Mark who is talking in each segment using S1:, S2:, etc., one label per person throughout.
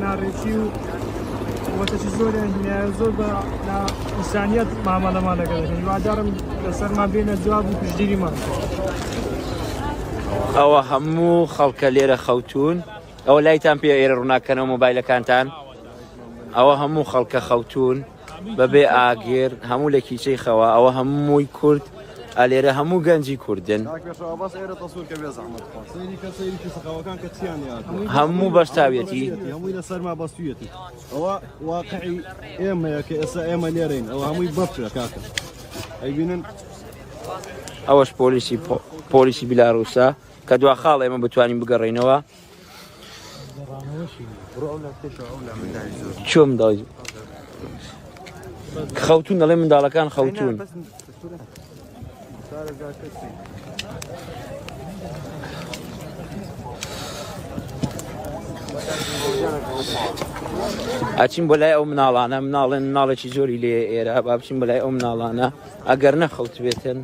S1: ناڕێکی و وەتەی زۆریان زۆر بە ئینسانیەت مامەڵەمانەکە دەکەن وادارم لەسەرمان بێنە جواب و پشتگیریمان
S2: ئەوە هەموو خەڵکە لێرە خەوتون ئەوە لایتان پێ ئێرە ڕووناکەنەوە مۆبایلەکانتان ئەوە هەموو خەڵکە خەوتون بەبێ ئاگێر هەموو لە کیچەی خەوە ئەوە هەمووی کورد ئەلێرە هەموو گەنجی کوردن هەموو بەشتاوێتی
S3: هەمووی لەسەرما بەستویەتی ئەوە واقعی ئێمەیە کە ئێستا ئێمە لێرەین ئەوە هەمووی بەفرە کاکە ئەیبینن
S2: ئەوەش پۆلیسی بیلاڕووسە کە دوا خاڵ ئێمە بتوانین بگەڕێنەوە چۆم دای خەوتون دەڵێ منداڵەکان خەوتون ئاچین بۆ لای ئەو مناڵانە مناڵێن مناڵێکی زۆری لێ ئێرە با بچین بە لای ئەو مناڵانە ئەگەر نەخەوت بێتن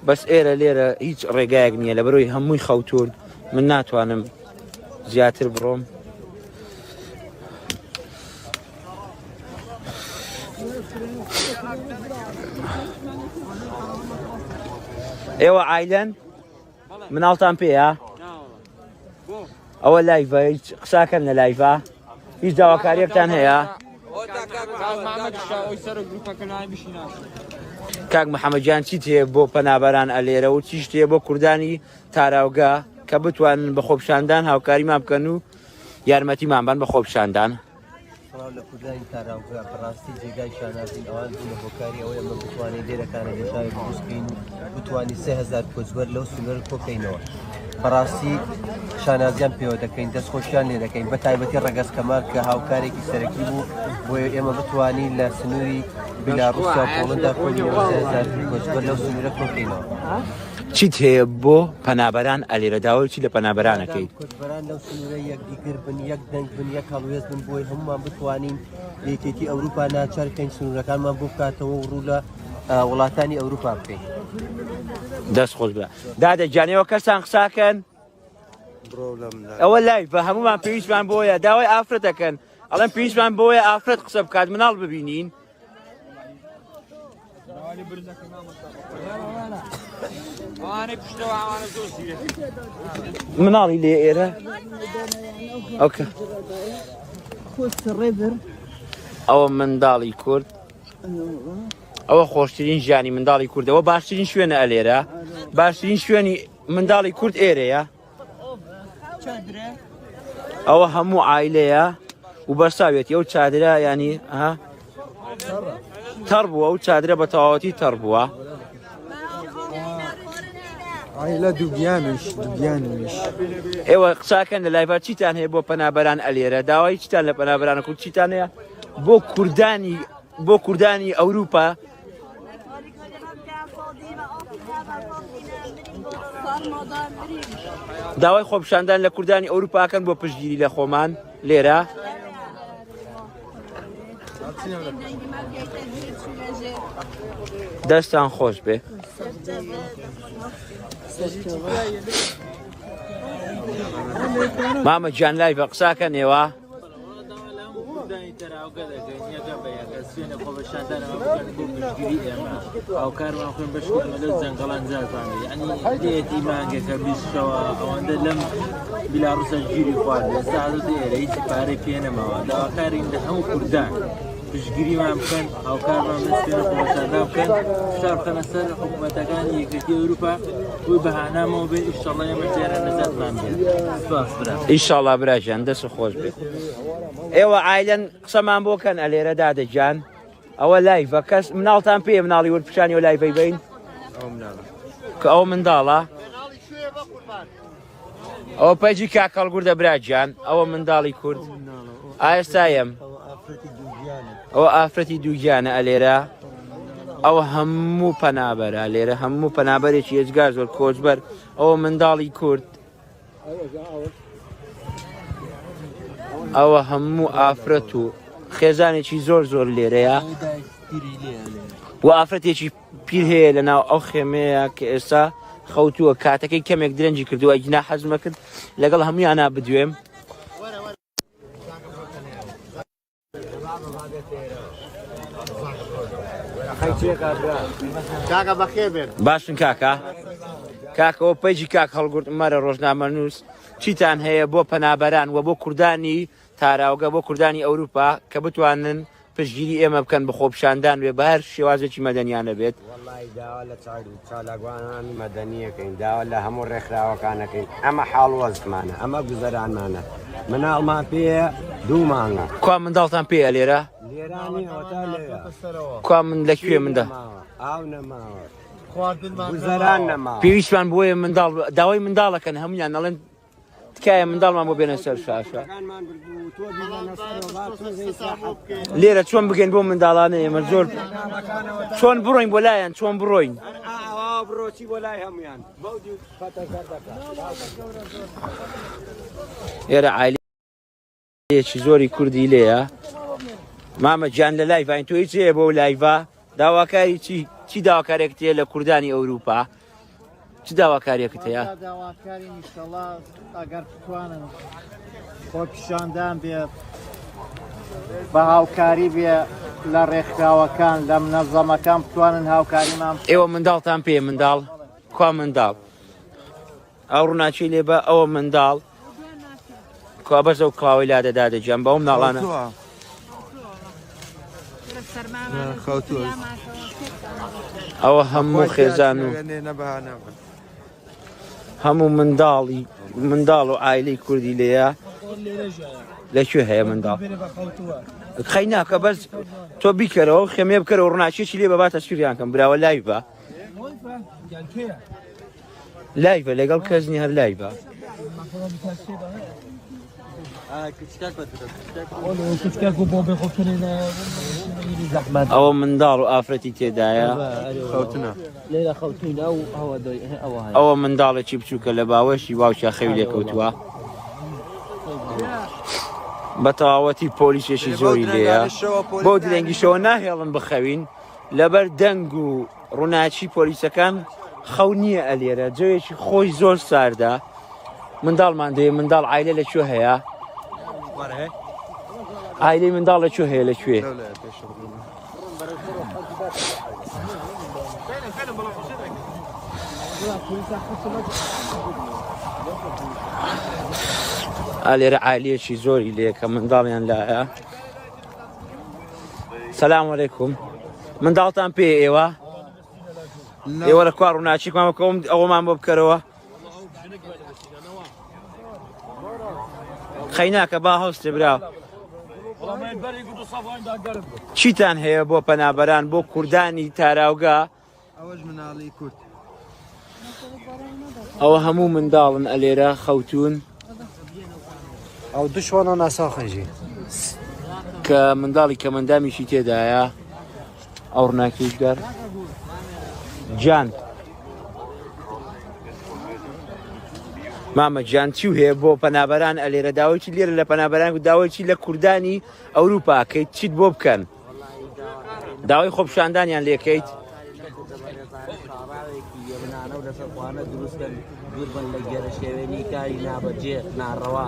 S2: بەس ئێرە لێرە هیچ ڕێگایەک نییە لە بەرۆی هەمووی خەوتون من ناتوانم زیاتر بڕۆم ئێوە عایلەن مناڵتان پێیە ئەوە لایڤە هیچ قساکەن لە لایڤە هیچ داواکاریەکتان هەیە کاک محەممەدجان چیت هەیە بۆ پەنابەران ئەلێرە و چیش هەیە بۆ کوردانی تاراوگا کە بتوانن بە خۆپشاندان هاوکاریمان بکەن و یارمەتیمان بن بە خۆپشاندان
S4: لە کوردانی تاراوگا بەڕاستی جێگای شانازین ئەوان بوون لە هۆکاری ئەوەیە من بتوانین لێرەکانە گەشاوی بکەین و بتوانین 3000 کۆچبەر لەو سنوور کۆکەینەوە بەڕاستی شانازیان پێوە دەکەین دەستخۆشیان لێ دەکەین بە تایبەتی ڕەگەزکەمان کە هاوکارێکی سەرەکی بوو بۆیە ئێمە بتوانین لە سنووری بیلاڕووسیا و پۆڵەندا کۆچبەر لەو سنوورە کۆکەینەوە
S2: چیت هەیە بۆ پەنابەران ئەلێرە داوای چی لە پەنابەرانەکەیت
S4: کۆچبەران لەو سنوورە یەک دیگر بن یەک دەنگ بن یەک هەڵوێز بن بۆی هەمومان بتوانین یەکێتی ئەوروپا ناچار بکەین سنوورەکانمان بۆ بکاتەوە و ڕوو لە وڵاتانی ئەوروپا بکەین
S2: دەست خۆش بە دادەجانەوە کەسان قساکەن ئەوە لای بە هەمومان پێویستمان بۆیە داوای ئافرەت دەکەن ئەڵێن پێویستمان بۆیە ئافرەت قسە بکات مناڵ ببینین مناڵی لێ ئێرە ئەوە منداڵی کورد ئەوە خۆشترین ژیانی منداڵی کوردەوە باشترین شوێنە ئەلێرە باشترین شوێنی منداڵی کورد ئێرەیە ئەوە هەموو عایلەیە و بەرساوێتی ئەو چادرە ینی تەڕ بووە و چادرە بە تەواوەتی تەڕ بووە
S3: عایلە دووگیانش
S2: ئێوە قساکەن لە لایڤ چیتان هەیە بۆ پەنابەران ئەلێرە داوای چیتان لە پەنابەرانە کورد چیتان هەیە بۆ کوردانی ئەوروپا داوای خۆپشاندان لە کوردانی ئەوروپاکەن بۆ پشتگیری لە خۆمان لێرە دەستان خۆش بێ مامە گیان لای بە قساکەن ئێوە
S5: هاوکارمان خۆین بەشکردن لەو جەنگەڵان جارپانێ ئەنی دێتی مانگێکە بیستەوە ئەوەندە لەم بیلاڕووسە گیری خوارد ئێستا حەزەتی ئێرە هیچی پارەی پێ نەماوە داواکارین لە هەموو کوردان پشتگیریمان بکەن هاوکارمان دەستێنە خۆشاندان بکەن فشار بکەنە سەر حکوومەتەکانی یەکێتی ئەوروپا بۆی بەهانامەوە بێ ئینشەڵڵا ئێمە جێرە نەجاتمان بێت سپاس برا
S2: ئینشەڵڵا براژیان دەست خۆش بێت ئێوە عایلەن قسەمان بۆکەن ئەلێرە دادەجان ئەوە لایڤە کەس مناڵتان پێ مناڵی وەرپشانی و لایڤەی بین کە ئەو منداڵە ئەوە پەیجی کاکەڵگوردە براجیان ئەوە منداڵی کورد ئاێستایم ئەوە ئافرەتی دووگیانە ئەلێرە ئەوە هەموو پەنابەرە لێرە هەموو پەنابەرێکی هێزگار زۆر کۆچبەر ئەوە منداڵی کورد ئەوە هەموو ئافرەت و خێزانێکی زۆر زۆر لێرەیە و ئافرەتێکی پیر هەیە لە ناو ئەو خێمەیە کە ئێستا خەوتووە کاتەکەی کەمێک درەنجی کردووە ئەگینا حەزمە کرد لەگەڵ هەمویانە بدوێم
S3: کاکە بەخێ بێت
S2: باشن کاکە کاکەەوە پەیجی کاک هەڵگورت مەرە ڕۆژنامە نووس چیتان هەیە بۆ پەنابەران و بۆ کوردانی تاراوگە بۆ کوردانی ئەوروپا کە بتوانن پشتگیری ئێمە بکەن بە خۆپشاندان وێ بە هەر شێوازێکی مەدەنیانە بێت
S6: والله داوا لە چالاگوانانی مەدەنیەکەین داوا لە هەموو ڕێکخراوەکانەکەین ئەمە حاڵوەزمانە ئەمە گوزەرانمانە مناڵمان پێ دوو مانگە
S2: کوا منداڵتان پێە لێرە
S6: لێرانی ئەوتا لێرە
S2: کوا من لەکوێ مندا
S6: ئاو نەماوە گوزەران نەماوە
S2: پێویستمان بۆیە منداڵ داوای منداڵەکەن هەمویان نەڵێن تکایە منداڵمان بۆ بێنە سەر شاشە لێرە چۆن بگەین بۆ منداڵانە ئێمە زۆر چۆن بڕۆین بۆ لایەن چۆن بڕۆین
S6: بڕۆچی بۆ لای هەمویان
S2: ئێرە عایلەیەکی زۆری کوردی لێیە مامە گیان لە لایڤین تۆ هیچ هەیە بۆ لایڤە داواکاری چی داواکارێکت هەیە لە کوردانی ئەوروپا چی داواکاریەکت هەیە
S7: داواکاری نیشتەڵا ئەگەر بتوانن خۆپیشاندان بێت بە هاوکاری بێ لە ڕێکخراوەکان لە منەظەمەکان بتوانن هاوکاریمان
S2: ئێوە منداڵتان پێ منداڵ کوا منداڵ ئەو ڕووناچی لێ بە ئەوە منداڵ کوا بەس ئەو کڵاوی لا دەدا دەجەم بەو مناڵانە ئەوە هەموو خێزان و هەموو منداڵ و ئایلەی کوردی لێیە لەکوێ هەیە منداڵ خەی ناکە بەس تۆ بیکەرەوە خێمێ بکەرەوە ڕووناچێکی لێ بەباتە سووریان کەم براوە لایڤە لایڤە لەگەڵ کەزنی هەر لایڤە ئەوە منداڵ و ئافرەتی تێدایە ئەوە منداڵێکی بچووکە لە باوەشی باوکە خەوی لێکەوتووە بە تەواوەتی پۆلیسێکی زۆری لێیە بۆ درەنگیشەوە ناهێڵن بخەوین لەبەر دەنگ و ڕووناچی پۆلیسەکان خەو نییە ئەلێرە جێوێکی خۆی زۆر ساردا منداڵمان دەیە منداڵ عایلە لەکوێ هەیە عایلەی منداڵ لەکوێ هەیە لەکوێ ئالێرە عایلەیەکی زۆری لێ کە منداڵیان لایە سەلام عەلەیکوم منداڵتان پێ ئێوە ئێوە لە کوا ڕووناچیکمەکەم ئەوەمان بۆ بکەرەوە خەیناکە با هەستێ براو چیتان هەیە بۆ پەنابەران بۆ کوردانی تاراوگا ئەوە هەموو منداڵن ئەلێرە خەوتون
S7: ئەو دوشوانە ناساخەژی
S2: کە منداڵی کە مندامیشی تێدایە ئەو ڕناکیشگەر جان مامە جان چی هەیە بۆ پەنابەران ئەلێرە داوایکی لێرە لە پەنابەران و داوایکی لە کوردانی ئەوروپا کەیت چیت بۆ بکەن داوای خۆپشاندانیان لێکەیت
S5: دووربن لە گێرە شێوێنی کاری نابەجێ ناڕەوا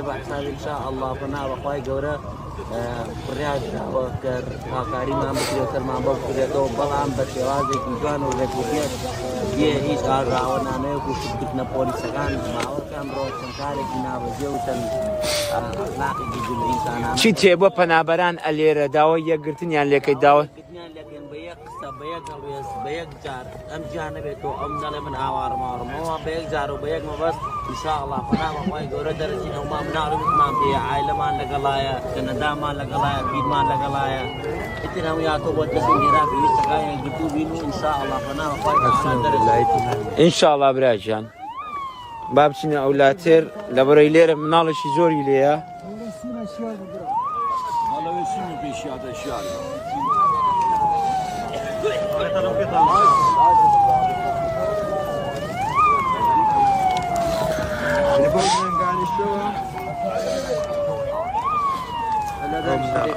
S5: بەحساب ئینشاء الله بەناوەخوای گەورە بڕیاوە کە هاکاریمان بکرێتەرمان بۆ بکرێتەوە بەڵام بە شێوازێکی جوان و ڕێکوپێت یێ هیچ ئاژاوەنانەیەک و شتکردنە پۆلیسەکان ماوەکان ڕۆ چەندکارێکی نابەجێ و چەند ئەخلاقێکی جل ئینسانانە
S2: چی تێ بۆ پەنابەران ئەلێرە داوای یەکگرتنیان لێکەیت داوای
S5: بە یەک قسە بە یەک هەڵوێز بە یەک جار ئەم جانە بێتەوە ئەم دەڵێ من ئاوارماڕمەوە بە یەک جار و بە یەک مەبەست ئینشاء الله پەنابەخوای گەورە دەرەچینەوە مناڵی وتمان پێ عایلەمان لەگەڵایە کەنەدامان لەگەڵایە بیرمان لەگەڵایە ئیتر هەموو یاتۆ بۆ دەستی هێرا پێویستەکان گرتو بین و ئینشاء الله پەنابەخوای دەرەچینەوە
S2: ئینشاء الله براجان با بچینە ئەولاتر لەبەرەی لێرە مناڵێکی زۆری لێیە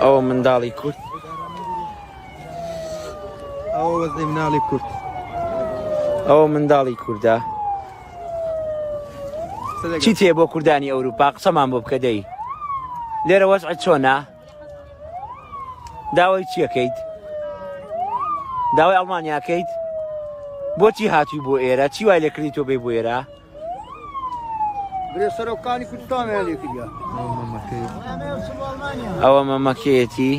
S2: ئەوە منداڵی کورد
S3: ئەوە وەزنی مناڵی کورد
S2: ئەوە منداڵی کووردە چی تێ بۆ کوردانی ئەوروپا قسەمان بۆ بکە دەی لێرە وەزعت چۆنە داوای چیەکەیت داوای ئەڵمانیاکەیت بۆچی هاتووی بۆ ئێرە چی وای لێ کردی تۆ بێ بۆ ئێرە
S3: برێ سەرۆکانی کوردستانیان لێ کردیا
S2: ئەوە مەمەکەیەتی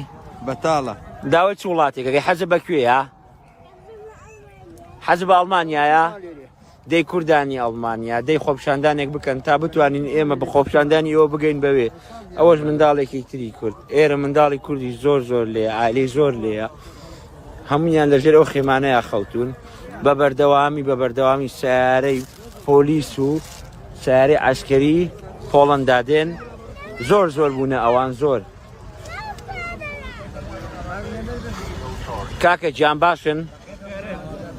S3: بەتاڵە
S2: داوای چ وڵاتێکەکەی حەزە بەکوێیە حەز بە ئەڵمانیایە دەی کوردانی ئەڵمانیا دەی خۆپشاندانێک بکەن تا بتوانین ئێمە بە خۆپشاندانی ئەوە بگەین بەوێ ئەوەش منداڵێکی تری کورد ئێرە منداڵی کوردی زۆر زۆر لێ ئالەی زۆر لێە هەمویان لەژێر ئەو خێمانەیە خەوتون بە بەردەوامی سیارەی پۆلیس و سیارەی عەسکەری پۆڵەندا دێن زۆر زۆر بوونە ئەوان زۆر کاکە گیان باشن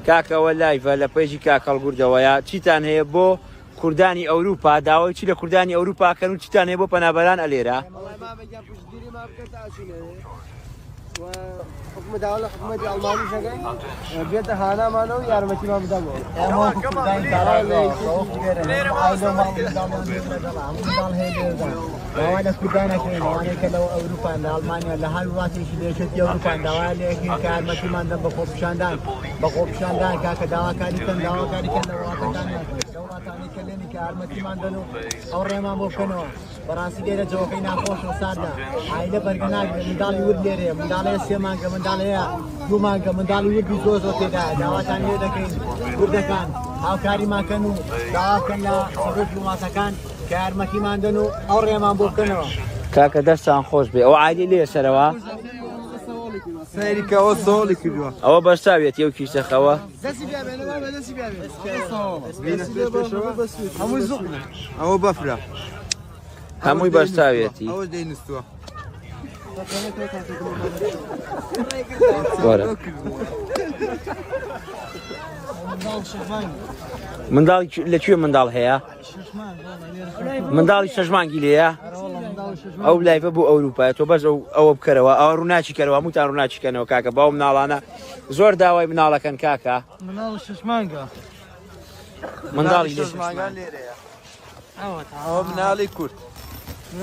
S2: کاکەوە لایڤە لە پێیژی کاکەڵگوردەوەیە چیتان هەیە بۆ کوردانی ئەوروپا داوای چی لە کوردانی ئەوروپاکەن و چیتان هەیە بۆ پەنابەران ئەلێرە
S3: حکومەتی ئەڵمانی شەکەی بێتە هانامانەوە یارمەتیمان بدەم
S7: داوا لە کوردانەکەین ئەوانەیە کە لەوە ئەوروپاندا ئەڵمانیا لە هەر وڵاتێکی لێشێتی ئەوروپان داوا لێکین کە یارمەتیماندەن بە خۆپیشاندان کاکە داواکاریکەن لە وڵاتەکانیان دەوڵاتانی کە لێنی کە یارمەتیماندەن و ئەو ڕێمان بۆ بکەنەوە بەڕاستی لێرە جەوەکەی ناخۆش و ساردا عایلە بەرگەناگرێت منداڵی ورد لێرەیە منداڵەیە 3 مانگە منداڵەیە 2 مانگە منداڵی وردی زۆر تێدایە داواتان لێ دەکەین کوردەکان هاوکاریماکەن و داواکەن لە سەرۆکی وڵاتەکان کە یارمەتیماندەن و ئەو ڕێمان بۆ بکەنەوە
S2: کاکە دەستان خۆش بێ ئەو عالی لێ سەرەوە
S3: سەیریکەوە سۆڵی کردووە
S2: ئەوە بەرساوێت ئەو کیسەخەوە
S3: ئەوە بەفرە
S2: هەمووی بەرساوێتی
S3: ئەوە دەینستووە
S2: منداڵی لەکوێ منداڵ هەیە منداڵی شەژمانگی لێیە ئەو لایڤە بۆ ئەوروپای تۆ بەس ئەوە بکەرەوە ئەوە ڕووناچی کەرەوە هەمووتان ڕووناچیکەنەوە کاکە باو مناڵانە زۆر داوای مناڵەکەن کاکە
S1: مناڵ شەشمانگە
S2: منداڵی
S3: ئەوە مناڵی کورد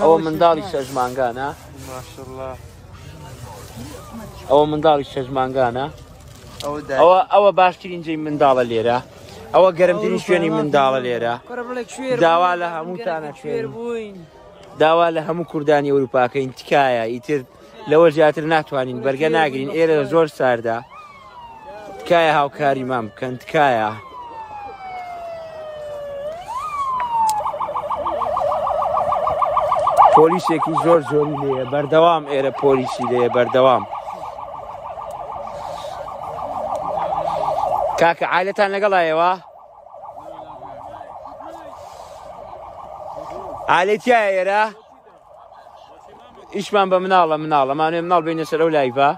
S2: ئەوە منداڵی شەژمانگانە ئەوە منداڵی شەژمانگانە ئەوە باشترین جێی منداڵە لێرە ئەوە گەرمترین شوێنی منداڵە لێرە داوا لە هەمووتانە شوێن داوا لە هەموو کوردانی ئەوروپاکەین تکایە ئیتر لەوە زیاتر ناتوانین بەرگە ناگرین ئێرە زۆر ساردا تکایە هاوکاریمان بکەن تکایە پۆلیسێکی زۆر زۆری لێیە بەردەوام ئێرە پۆلیسی لێیە بەردەوام کاکە عایلەتان لەگەڵایەوە عایلەتیایە ئێرە ئیشمان بە مناڵە ئەمانوێ مناڵ بینە سەر ئەو لایڤە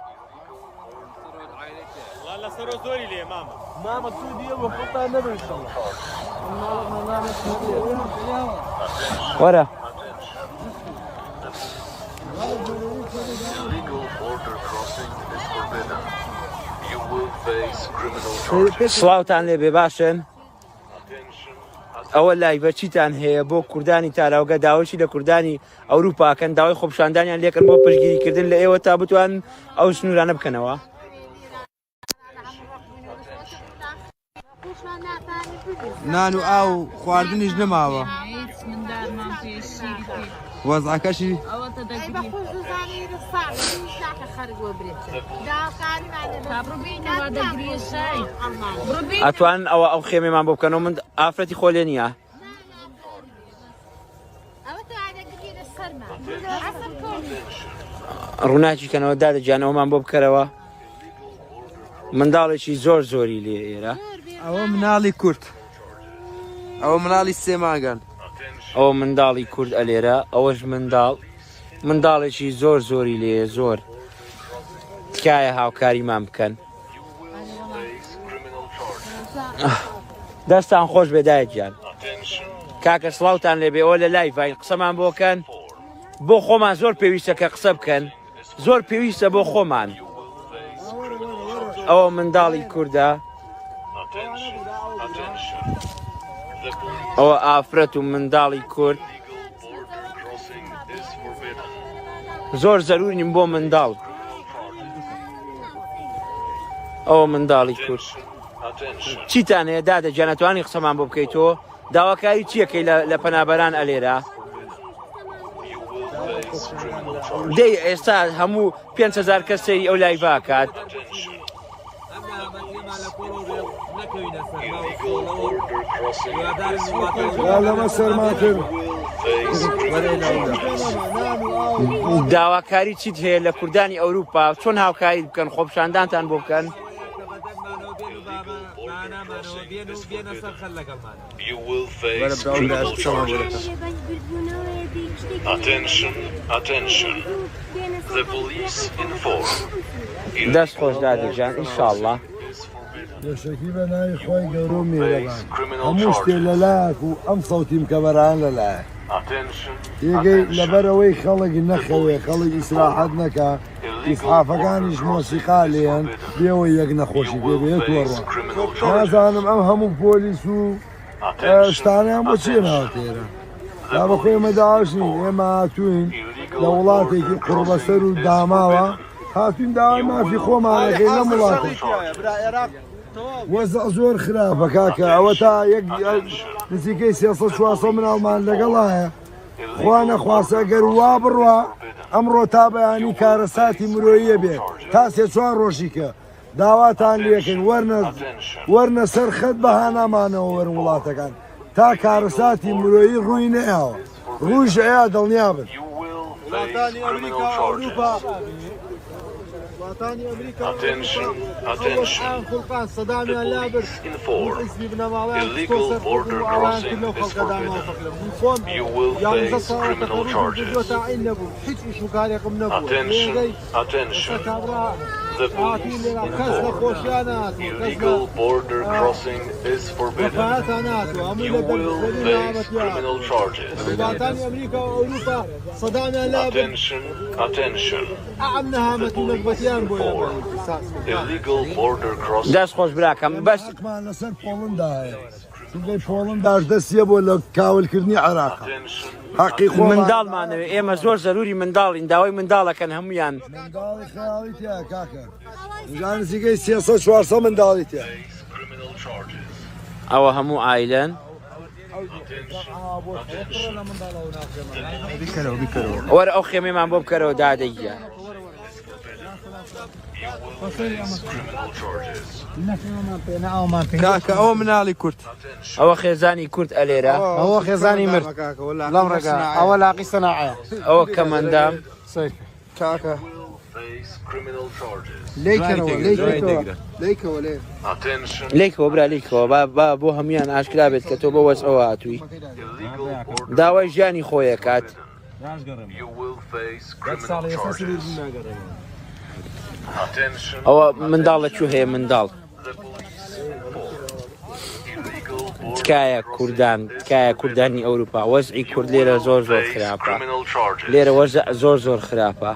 S2: وەرە سڵاوتان لێبێ باشن ئەوە لایڤە چیتان هەیە بۆ کوردانی تاراوگە داوەشی لە کوردانی ئەوروپاکەن داوای خۆپشاندانیان لێکرد بۆ پشتگیریکردن لە ئێوە تا بتوان ئەو سنوورانە بکەنەوە
S3: نان و ئاو خواردنیش نەماوە وەزعەکەشی
S2: ئەتوان ئەو خێمەمان بۆ بکەنەوە من ئافرەتی خۆلێ نییە ڕووناچی کەنەوە دادەجانەوەمان بۆ بکەرەوە منداڵێکی زۆر زۆری لێ ئێرە
S3: ئەوە مناڵی کورد ئەوە مناڵی 3 مانگان
S2: ئەوە منداڵی کورد ئەلێرە ئەوەش منداڵێکی زۆر زۆری لێ زۆر تکایە هاوکاریمان بکەن دەستان خۆش بێدایەت گیان کاکە سڵاوتان لێبێ ئەوە لە لایڤین قسەمان بۆکەن بۆ خۆمان زۆر پێویستە کە قسە بکەن زۆر پێویستە بۆ خۆمان ئەوە منداڵی کووردە ئەوە ئافرەت و منداڵی کورد زۆر زەرورین بۆ منداڵ ئەوە منداڵی کورد چیتان هەیە دادەجا نەتوانی قسەمان بۆ بکەیتەوە داواکاری چیەکەی لە پەنابەران ئەلێرە دەی ئێستا هەموو 5,000 کەس سەیری ئەو لایڤ کات
S3: لەمە سەرماکرد
S2: داواکاری چیت هەیە لە کوردانی ئەوروپا چۆن هاوکاری بکەن خۆپشاندانتان بۆ بکەن
S8: You will face criminal charges. Attention, attention. The police inform.
S2: دەست خۆش دادەجان ئینشاءڵڵا
S3: دەشەکی بە ناوی خۆی گەورە و میێرەبان هەموو شتێ لەلایەک و ئەم سەوتیم کە بەران لەلایە تێگەی لەبەرەوەی خەڵکی نەخەوێ خەڵک ئیسراحەت نەکا ئیسحافەکانیش مۆسیقا لێن بێەوەی یەک نەخۆشی پێ بێت وەڕۆ نازانم ئەم هەموو پۆلیس و شتانیان بۆ چیە ناوە تێرە دا بەخۆی ئێمەداواشنین ئێمە هاتوین لە وڵاتێکی قوڕبەسەر و داماوە هاتوین داوای مافی خۆمانەکەی لەم وڵاتێک وەزع زۆر خراپە کاکە ئەوە تا یەک نزیکەی 300-400 مناڵمان لەگەڵایە خوا نەخواسە گەر وا بڕوا ئەمڕۆ تا بەیانی کارەساتی مرۆییە بێت تا 3-4 ڕۆژی کە داواتان لێکن وەرنە سەر خەت بەهانامانەوە وەرن وڵاتەکان تا کارەساتی مرۆیی ڕووی نەیاوە ڕوویش ئەیا دڵنیا بن
S8: Attention, attention. The police inform. Illegal border crossing is forbidden. You will face criminal charges. Attention, attention. The police inform. Illegal border crossing is forbidden. You will face criminal charges. Attention, attention. The police inform. Illegal border crossing.
S2: دەست خۆش براکەم بەس
S3: لەسەر پۆڵندا هەیە چونکەی پۆڵنداش دەستیە بۆ لە کاولکردنی عێراق حەقی خۆ
S2: منداڵمانەوێ ئێمە زۆر زەروری منداڵین داوای منداڵەکەن هەمویان
S3: منداڵی خەیاڵی تیا کاکە جا نزیکەی 300-400 منداڵی تیا
S2: ئەوە هەموو ئایلەن وەرە ئەو خێمەمان بۆ بکەرەوە دادەیە
S9: کاکە ئەوە مناڵی کورد
S2: ئەوە خێزانی کورد ئەلێرە
S9: ئەوە خێزانی مرد لەم ڕێگا ئەوە لاقی سەناعەیە
S2: ئەوە کەمەندام
S9: کاکە
S2: لێکەوە برا لێکەوە بۆ هەمویان ئاشکرا بێت کە تۆ بە وەس ئەوە هاتووی داوای ژیانی خۆیە کات ئەوە منداڵ لەکوێ هەیە منداڵ تکایە کوردان تکایە کوردانی ئەوروپا وەزعی کورد لێرە زۆر خراپە لێرە وەزع زۆر خراپە